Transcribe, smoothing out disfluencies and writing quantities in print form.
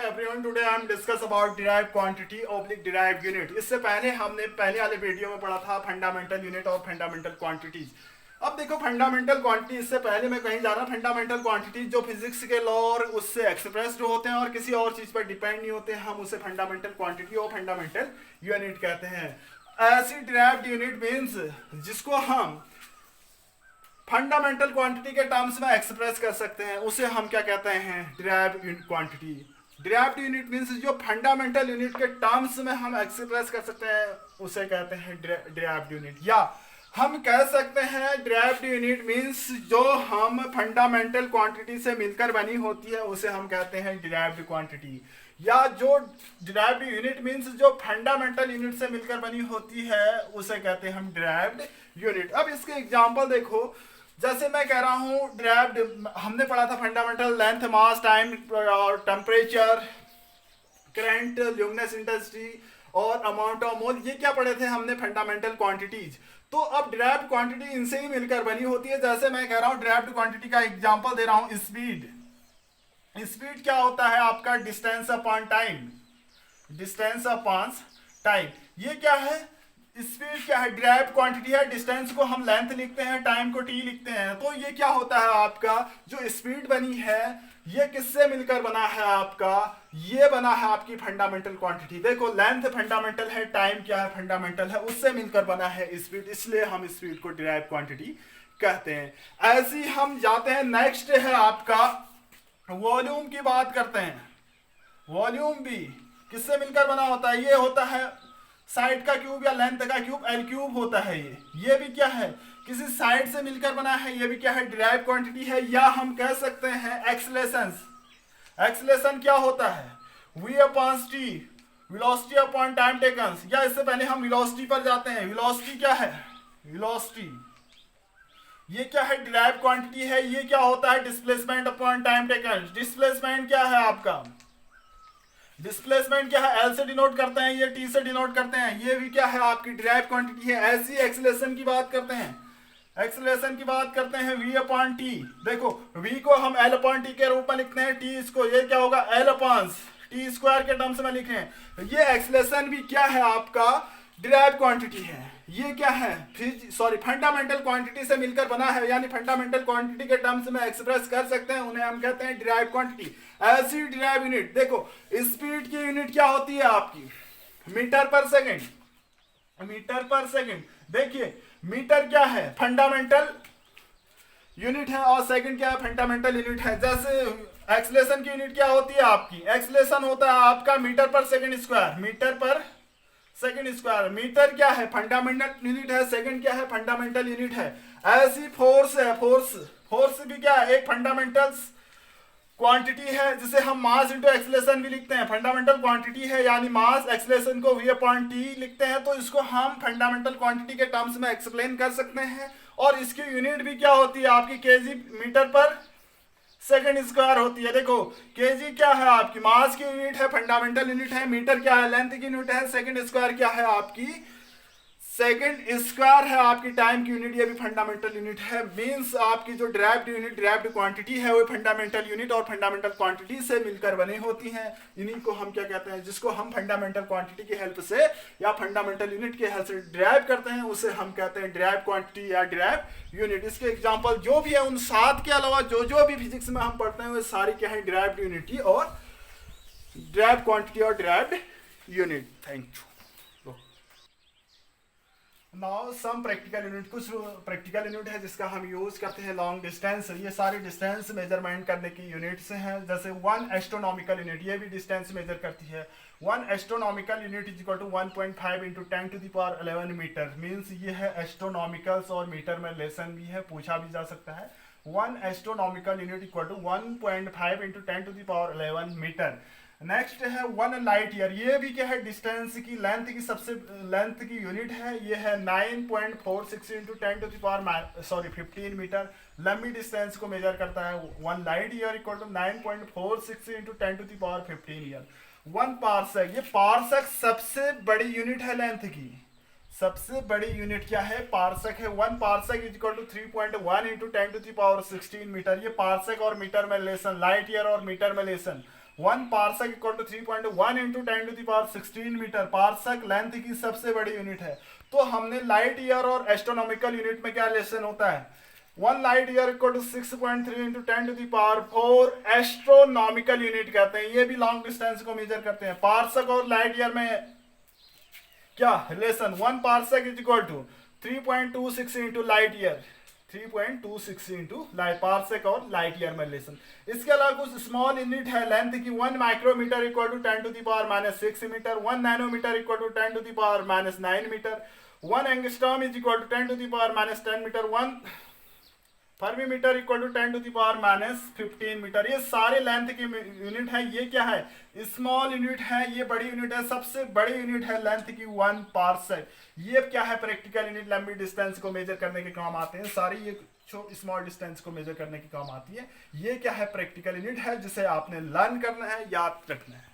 everyone. Today I am discuss about derived quantity oblique derived unit. इससे पहले हमने पहले वाले वीडियो में पढ़ा था फंडामेंटल यूनिट और फंडामेंटल क्वांटिटीज. अब देखो फंडामेंटल क्वांटिटी, इससे पहले मैं कहीं जा रहा, फंडामेंटल क्वांटिटीज जो फिजिक्स के लॉ और उससे एक्सप्रेस्ड होते हैं और किसी और चीज पर डिपेंड नहीं होते, हम उसे फंडामेंटल क्वांटिटी और फंडामेंटल यूनिट कहते हैं. ऐसी derived यूनिट मीन्स जिसको हम फंडामेंटल क्वांटिटी के टर्म्स में एक्सप्रेस कर सकते हैं, उसे हम क्या कहते हैं? Derived quantity. Derived unit means जो फंडामेंटल यूनिट के टर्म्स में हम एक्सप्रेस कर सकते हैं, उसे कहते हैं डिराइव्ड यूनिट. या हम कह सकते हैं डिराइव्ड यूनिट मींस जो हम फंडामेंटल क्वांटिटी से मिलकर बनी होती है, उसे हम कहते हैं डिराइव्ड क्वांटिटी. या जो डिराइव्ड यूनिट मींस जो फंडामेंटल यूनिट से मिलकर बनी होती है, उसे कहते हैं हम डिराइव्ड यूनिट. अब इसके एग्जांपल देखो. जैसे मैं कह रहा हूँ डिराइव्ड, हमने पढ़ा था फंडामेंटल लेंथ, मास, टाइम और टेम्परेचर, करंट, ल्यूमिनस इंटेंसिटी और अमाउंट ऑफ मोल. ये क्या पढ़े थे हमने? Fundamental quantities. तो अब डिराइव्ड क्वांटिटी इनसे ही मिलकर बनी होती है. जैसे मैं कह रहा हूँ डिराइव्ड क्वांटिटी का एग्जांपल दे रहा हूँ, स्पीड. स्पीड क्या होता है आपका? Distance upon time. Distance upon time. ये क्या है? स्पीड क्या है? डिराइव्ड क्वांटिटी है. डिस्टेंस को हम लेंथ लिखते हैं, टाइम को टी लिखते हैं. तो ये क्या होता है आपका? जो स्पीड बनी है, ये किससे मिलकर बना है आपका? ये बना है आपकी फंडामेंटल क्वांटिटी. देखो लेंथ फंडामेंटल है, टाइम क्या है? फंडामेंटल है. उससे मिलकर बना है स्पीड, इसलिए हम स्पीड को डिराइव्ड क्वांटिटी कहते हैं. ऐसे ही हम जाते हैं, नेक्स्ट है आपका वॉल्यूम की बात करते हैं. वॉल्यूम भी किससे मिलकर बना होता है? ये होता है साइड का क्यूब या लेंथ का क्यूब, एल क्यूब होता है. ये भी क्या है? किसी साइड से मिलकर बना है. ये भी क्या है? डिराइव्ड क्वांटिटी है. या हम कह सकते हैं एक्सेलरेशन. एक्सेलरेशन क्या होता है? v upon T, velocity upon time taken. या इससे पहले हम वेलोसिटी पर जाते हैं. वेलोसिटी क्या है? वेलोसिटी ये क्या है? डिराइव्ड क्वांटिटी है. ये क्या होता है? Displacement upon time taken. Displacement क्या है आपका? डिस्प्लेसमेंट क्या है? एल से डिनोट करते हैं, ये टी से डिनोट करते हैं. ये भी क्या है? आपकी डिराइव्ड क्वांटिटी है. ऐसी एक्सेलरेशन की बात करते हैं. एक्सेलरेशन की बात करते हैं v अपॉन टी. देखो v को हम l अपॉन टी के रूप में लिखते हैं. टी इसको ये क्या होगा? l अपॉन टी स्क्वायर के टर्म्स में लिखे हैं. ये एक्सेलरेशन भी क्या है आपका? डिराइव्ड क्वांटिटी है. ये क्या है? फंडामेंटल क्वांटिटी से मिलकर बना है, यानी फंडामेंटल क्वांटिटी के टर्म्स में एक्सप्रेस कर सकते हैं, उन्हें हम कहते हैं डिराइव्ड क्वांटिटी. ऐसी डिराइव्ड यूनिट देखो, स्पीड की यूनिट क्या होती है आपकी? मीटर पर सेकंड. मीटर पर सेकंड. देखिए मीटर क्या है? फंडामेंटल यूनिट है और सेकंड क्या है? फंडामेंटल यूनिट है. जैसे एक्सेलरेशन की यूनिट क्या होती है आपकी? एक्सेलरेशन होता है आपका मीटर पर सेकंड स्क्वायर. मीटर पर सेकंड स्क्वायर. मीटर क्या है? फंडामेंटल यूनिट है. सेकंड क्या है? फंडामेंटल यूनिट है. ऐसी फोर्स है. फोर्स भी क्या है? एक फंडामेंटल क्वांटिटी है, जिसे हम मास इंटू एक्सेलरेशन भी लिखते हैं. फंडामेंटल क्वांटिटी है, यानी मास एक्सेलरेशन को v अपॉन टी लिखते हैं. तो इसको हम फंडामेंटल क्वांटिटी के टर्म्स में एक्सप्लेन कर सकते हैं. और इसकी यूनिट भी क्या होती है आपकी? केजी मीटर पर सेकंड स्क्वायर होती है. देखो केजी क्या है आपकी? मास की यूनिट है, फंडामेंटल यूनिट है. मीटर क्या है? लेंथ की यूनिट है. सेकंड स्क्वायर क्या है आपकी? सेकंड स्क्वायर है आपकी टाइम की यूनिट. ये भी फंडामेंटल यूनिट है. मींस आपकी जो डिराइव्ड यूनिट, डिराइव्ड क्वांटिटी है, वो फंडामेंटल यूनिट और फंडामेंटल क्वांटिटी से मिलकर बनी होती हैं. इन्हीं को हम क्या कहते हैं? जिसको हम फंडामेंटल क्वांटिटी की हेल्प से या फंडामेंटल यूनिट की हेल्प से डिराइव करते हैं, उसे हम कहते हैं डिराइव्ड क्वांटिटी या डिराइव्ड यूनिट. इसके एग्जाम्पल जो भी है, उन 7 के अलावा जो भी फिजिक्स में हम पढ़ते हैं, वो सारी क्या है? डिराइव्ड यूनिटी और डिराइव्ड क्वांटिटी और derived unit. Thank you. Now some practical unit. कुछ प्रैक्टिकल यूनिट है जिसका हम यूज करते हैं. Long distance. ये सारी डिस्टेंस मेजरमेंट करने की यूनिट्स हैं. जैसे 1 एस्ट्रोनॉमिकल यूनिट, ये भी डिस्टेंस मेजर करती है. 1 astronomical unit is equal to 1.5 into 10 to the power 11 metre. Means ये है एस्ट्रोनॉमिकल्स और मीटर में लेसन भी है, पूछा भी जा सकता है. 1 astronomical unit equal to 1.5 into 10 to the power 11 metre. Next है 1 लाइट ईयर. ये भी क्या है? डिस्टेंस की, लेंथ की, सबसे लेंथ की यूनिट है. ये है 9.46 into 10 to the power 15 metre. लंबी डिस्टेंस को मेजर करता है. 1 light year equal to 9.46 into 10 to the power 15 year. 1 parsec. ये पार्सक सबसे बड़ी यूनिट है लेंथ की. सबसे बड़ी यूनिट क्या है? पार्सक है. 1 parsec is equal to 3.1 into 10 to the power 16 metre. ये पार्सक और मीटर में लेसन, लाइट ईयर और मीटर में लेसन. 1 पार्सक equal to 3.1 into 10⁻16 metre. Parsec length की सबसे बड़ी यूनिट है। तो हमने लाइट ईयर और एस्ट्रोनॉमिकल यूनिट में क्या रिलेशन होता है, 1 light year equal to 6.3 into 10⁴ astronomical unit कहते हैं। ये भी लॉन्ग डिस्टेंस को मेजर करते हैं। पार्सक और लाइट ईयर में क्या relation, 1 parsec is equal to 3.26 into light year, 3.26 into light parsec और लाइट ईयर में रिलेशन। इसके अलावा कुछ स्मॉल यूनिट है लेंथ की, 1 micrometre equal to 10⁻⁻6 metre, 1 nanometre equal to 10⁻⁻9 metre, 1 angstrom is equal to 10⁻⁻10 metre, 1 fermimetre equal to 10⁻⁻15 metre. ये सारे length के यूनिट है। ये क्या है, स्मॉल यूनिट है, ये बड़ी यूनिट है। सबसे बड़ी यूनिट है लेंथ की 1 पार्सक। ये क्या है, प्रैक्टिकल यूनिट, लंबी डिस्टेंस को मेजर करने के काम आते हैं सारी। ये स्मॉल डिस्टेंस को मेजर करने के काम आती है। ये क्या है, प्रैक्टिकल यूनिट है जिसे आपने लर्न करना है, याद रखना है।